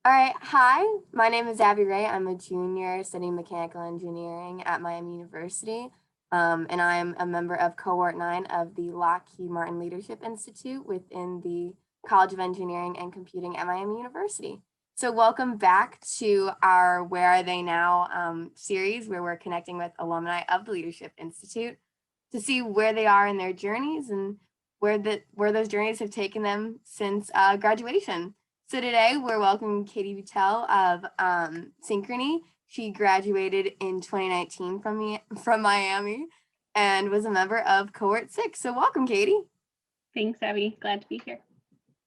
All right. Hi, my name is Abby Ray. I'm a junior studying mechanical engineering at Miami University. And I'm a member of Cohort 9 of the Lockheed Martin Leadership Institute within the College of Engineering and Computing at Miami University. So, welcome back to our Where Are They Now series, where we're connecting with alumni of the Leadership Institute to see where they are in their journeys and where those journeys have taken them since graduation. So today we're welcoming Katie Bueltel of Synchrony. She graduated in 2019 from Miami and was a member of Cohort 6. So welcome, Katie. Thanks, Abby. Glad to be here.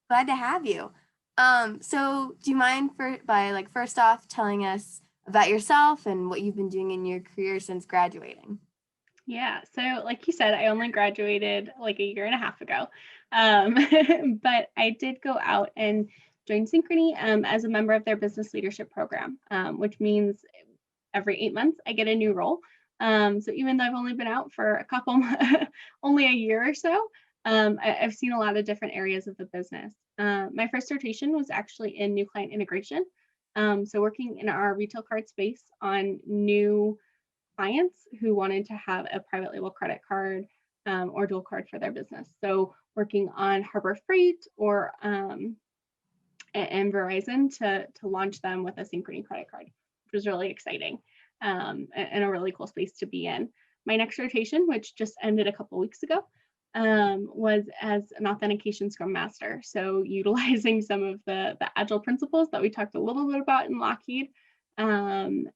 Glad to have you. So do you mind first off telling us about yourself and what you've been doing in your career since graduating? Yeah, so like you said, I only graduated like a year and a half ago, but I did go out and join Synchrony as a member of their business leadership program, which means every 8 months I get a new role. So even though I've only been out for only a year or so, I've seen a lot of different areas of the business. My first rotation was actually in new client integration. So working in our retail card space on new clients who wanted to have a private label credit card or dual card for their business. So working on Harbor Freight or and Verizon to launch them with a Synchrony credit card, which was really exciting and a really cool space to be in. My next rotation, which just ended a couple weeks ago, was as an authentication scrum master. So utilizing some of the agile principles that we talked a little bit about in Lockheed and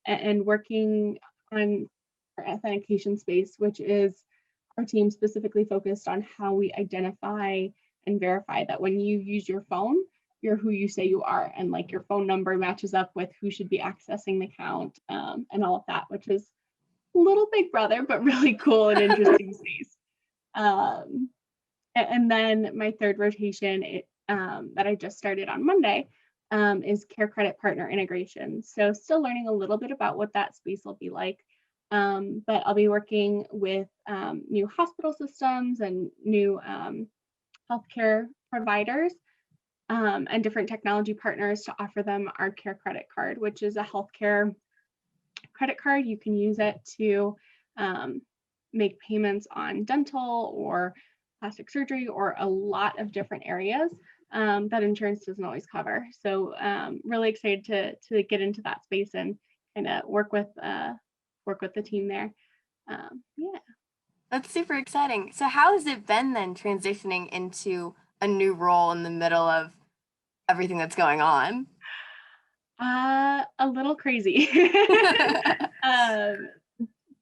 working on our authentication space, which is our team specifically focused on how we identify and verify that when you use your phone, you're who you say you are, and like your phone number matches up with who should be accessing the account and all of that, which is a little big brother, but really cool and interesting space. Um, and then my third rotation that I just started on Monday is care credit partner integration. So still learning a little bit about what that space will be like. But I'll be working with new hospital systems and new healthcare providers and different technology partners to offer them our care credit card, which is a healthcare credit card. You can use it to make payments on dental or plastic surgery or a lot of different areas that insurance doesn't always cover. So really excited to get into that space and kind of work with the team there. Yeah. That's super exciting. So how has it been then transitioning into a new role in the middle of everything that's going on? A little crazy. um,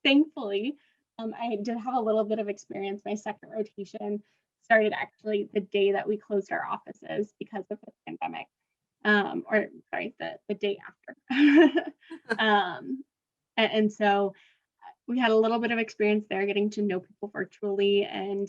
Thankfully, I did have a little bit of experience. My second rotation started actually the day that we closed our offices because of the pandemic, or sorry, the day after. And so we had a little bit of experience there getting to know people virtually and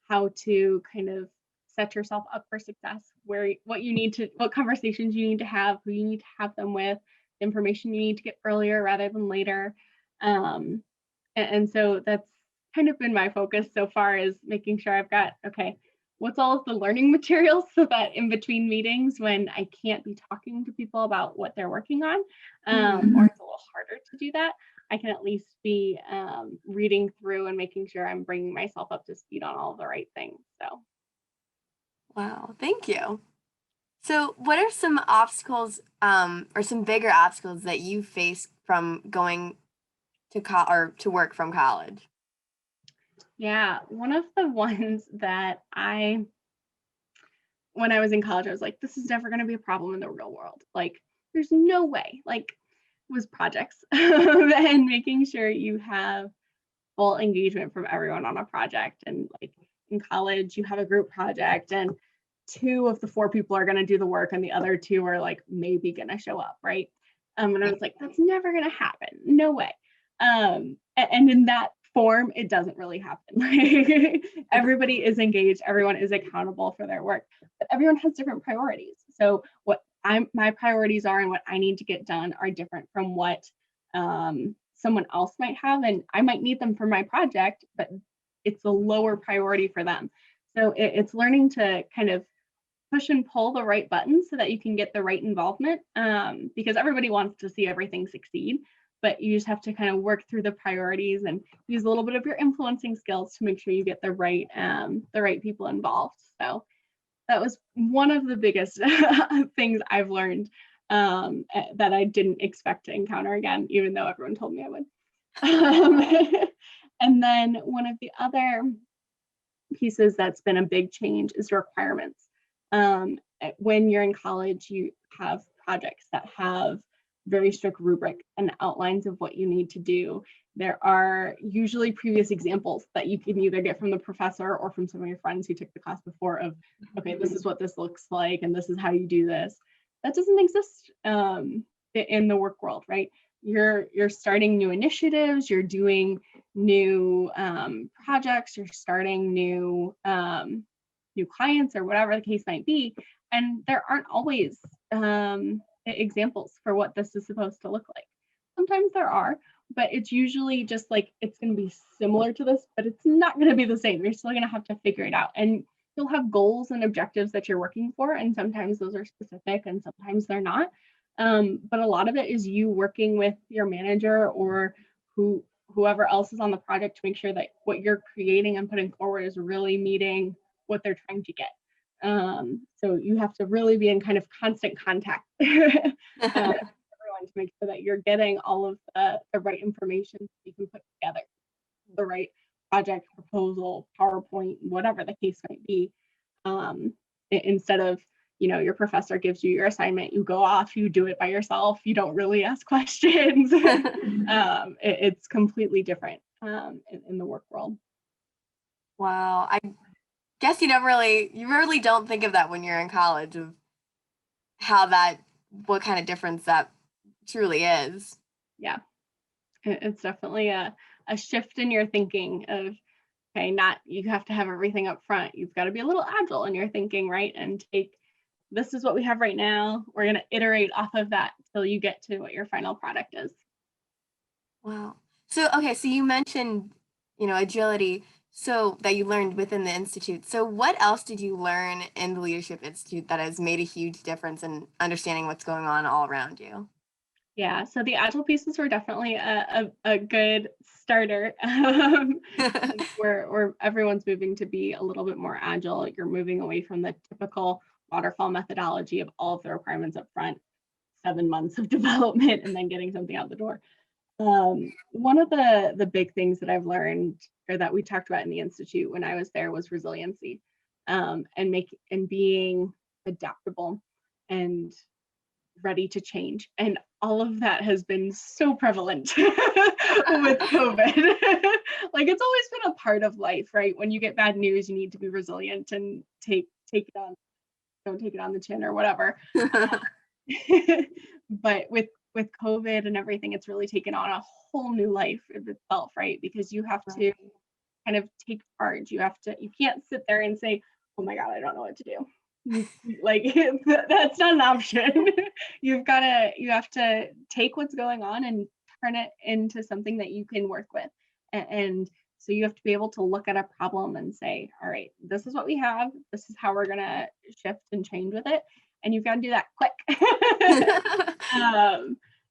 how to kind of set yourself up for success, what conversations you need to have, who you need to have them with, the information you need to get earlier rather than later. And so that's kind of been my focus so far, is making sure I've got, okay, what's all of the learning materials so that in between meetings when I can't be talking to people about what they're working on, or it's a little harder to do that, I can at least be reading through and making sure I'm bringing myself up to speed on all the right things. So Wow, thank you. So, what are some obstacles, or some bigger obstacles that you face from going or to work from college? yeah, one of the ones that when I was in college, I was like, this is never going to be a problem in the real world. Like, there's no way. Like, was projects and making sure you have full engagement from everyone on a project. And like in college, you have a group project, and two of the four people are going to do the work, and the other two are like maybe going to show up, right? And I was like, that's never going to happen. No way. And in that form, it doesn't really happen. Like everybody is engaged, everyone is accountable for their work, but everyone has different priorities. So my priorities are and what I need to get done are different from what someone else might have, and I might need them for my project, but it's a lower priority for them. So it's learning to kind of push and pull the right buttons so that you can get the right involvement, because everybody wants to see everything succeed, but you just have to kind of work through the priorities and use a little bit of your influencing skills to make sure you get the right people involved. So that was one of the biggest things I've learned, that I didn't expect to encounter again, even though everyone told me I would. And then one of the other pieces that's been a big change is requirements. When you're in college, you have projects that have very strict rubric and outlines of what you need to do. There are usually previous examples that you can either get from the professor or from some of your friends who took the class before of, okay, this is what this looks like and this is how you do this. That doesn't exist in the work world, right? You're starting new initiatives, you're doing new projects, you're starting new clients or whatever the case might be, and there aren't always examples for what this is supposed to look like. Sometimes there are, but it's usually just like it's going to be similar to this, but it's not going to be the same. You're still going to have to figure it out, and you'll have goals and objectives that you're working for, and sometimes those are specific and sometimes they're not. But a lot of it is you working with your manager or whoever else is on the project to make sure that what you're creating and putting forward is really meeting what they're trying to get. So you have to really be in kind of constant contact with everyone to make sure that you're getting all of the right information so you can put together the right project, proposal, PowerPoint, whatever the case might be. Instead of, your professor gives you your assignment, you go off, you do it by yourself, you don't really ask questions. It's completely different in the work world. Wow. I guess you really don't think of that when you're in college, of what kind of difference that truly is. Yeah, it's definitely a shift in your thinking of, okay, not you have to have everything up front. You've got to be a little agile in your thinking, right? And this is what we have right now. We're going to iterate off of that till you get to what your final product is. Wow. So you mentioned, agility, so that you learned within the Institute. So what else did you learn in the Leadership Institute that has made a huge difference in understanding what's going on all around you? Yeah, so the agile pieces were definitely a good starter. Where everyone's moving to be a little bit more agile. You're moving away from the typical waterfall methodology of all of the requirements up front, 7 months of development, and then getting something out the door. One of the big things that I've learned, or that we talked about in the Institute when I was there, was resiliency, and being adaptable and ready to change. And all of that has been so prevalent with COVID. Like, it's always been a part of life, right? When you get bad news, you need to be resilient and take it on, don't take it on the chin or whatever. But with COVID and everything, it's really taken on a whole new life of itself, right? Because you have to kind of take charge. You can't sit there and say, oh my God, I don't know what to do. Like, that's not an option. You have to take what's going on and turn it into something that you can work with. And so you have to be able to look at a problem and say, all right, this is what we have. This is how we're going to shift and change with it. And you've got to do that quick.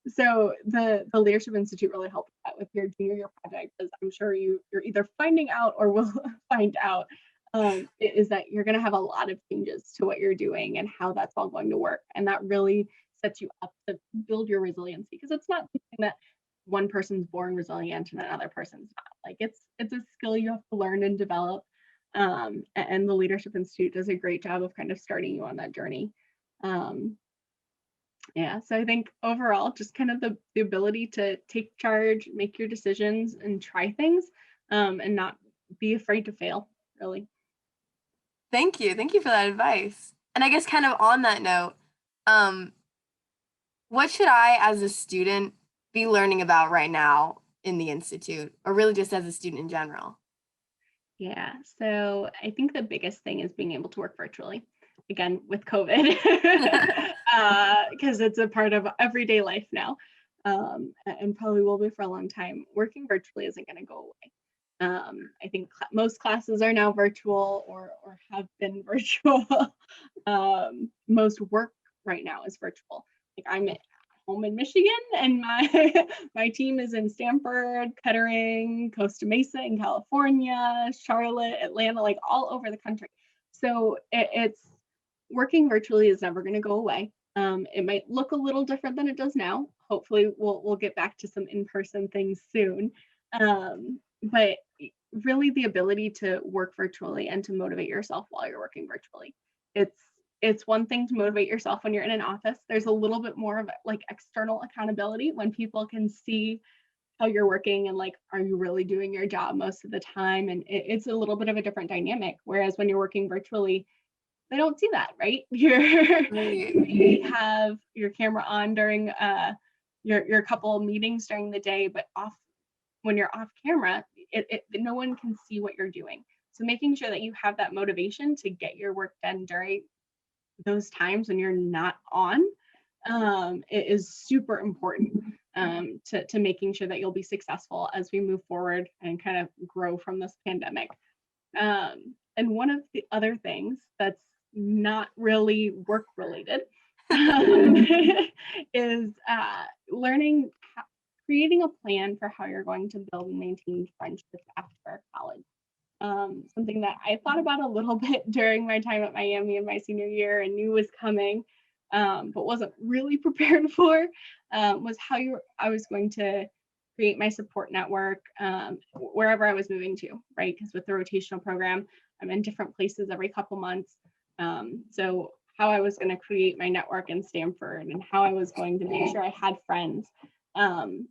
So the Leadership Institute really helped that with your junior year project, as I'm sure you're either finding out or will find out, is that you're going to have a lot of changes to what you're doing and how that's all going to work. And that really sets you up to build your resiliency, because it's not something that one person's born resilient and another person's not. Like, it's a skill you have to learn and develop. And the Leadership Institute does a great job of kind of starting you on that journey. Yeah, so I think overall, just kind of the ability to take charge, make your decisions, and try things, and not be afraid to fail, really. Thank you for that advice. And I guess, kind of on that note, what should I, as a student, be learning about right now in the Institute, or really just as a student in general? Yeah, so I think the biggest thing is being able to work virtually, again, with COVID, because it's a part of everyday life now, and probably will be for a long time. Working virtually isn't going to go away. I think most classes are now virtual or have been virtual Most work right now is virtual. Like I'm at home in Michigan, and my my team is in Stanford, Kettering, Costa Mesa in California, Charlotte, Atlanta, like all over the country. So it's working virtually is never going to go away. It might look a little different than it does now. Hopefully, we'll get back to some in-person things soon. But really, the ability to work virtually and to motivate yourself while you're working virtually. It's one thing to motivate yourself when you're in an office. There's a little bit more of like external accountability when people can see how you're working and like, are you really doing your job most of the time? And it's a little bit of a different dynamic. Whereas when you're working virtually, they don't see that, right? You have your camera on during your couple of meetings during the day, but off when you're off camera, no one can see what you're doing. So making sure that you have that motivation to get your work done during those times when you're not on, it is super important to making sure that you'll be successful as we move forward and kind of grow from this pandemic. And one of the other things that's not really work related is learning, creating a plan for how you're going to build and maintain friendships after college. Something that I thought about a little bit during my time at Miami in my senior year and knew was coming, but wasn't really prepared for, was how I was going to create my support network wherever I was moving to, right? Because with the rotational program, I'm in different places every couple months. So how I was going to create my network in Stanford and how I was going to make sure I had friends and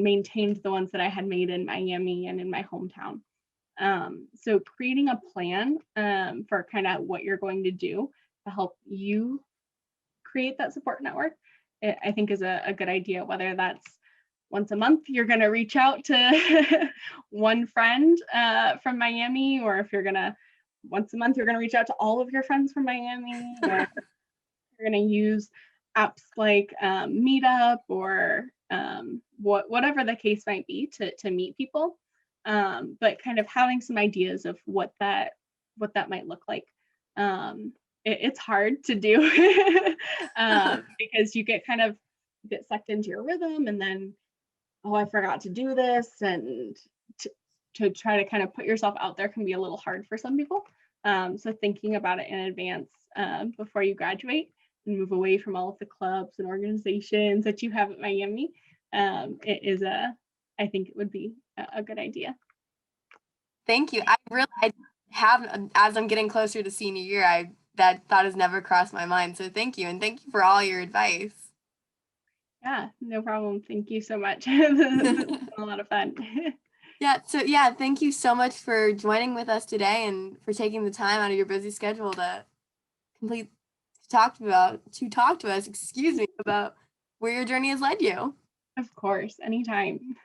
maintained the ones that I had made in Miami and in my hometown. So creating a plan for kind of what you're going to do to help you create that support network, I think is a good idea, whether that's once a month, you're going to reach out to one friend from Miami, or if you're going to, once a month, you're going to reach out to all of your friends from Miami, or you're going to use apps like Meetup or whatever the case might be to meet people. But kind of having some ideas of what that might look like. It's hard to do because you get sucked into your rhythm, and then, oh, I forgot to do this, and to try to kind of put yourself out there can be a little hard for some people. So thinking about it in advance before you graduate and move away from all of the clubs and organizations that you have at Miami, I think it would be a good idea. Thank you. I have, as I'm getting closer to senior year, that thought has never crossed my mind. So thank you. And thank you for all your advice. Yeah, no problem. Thank you so much. This has been a lot of fun. Yeah, thank you so much for joining with us today and for taking the time out of your busy schedule to talk to us, about where your journey has led you. Of course, anytime.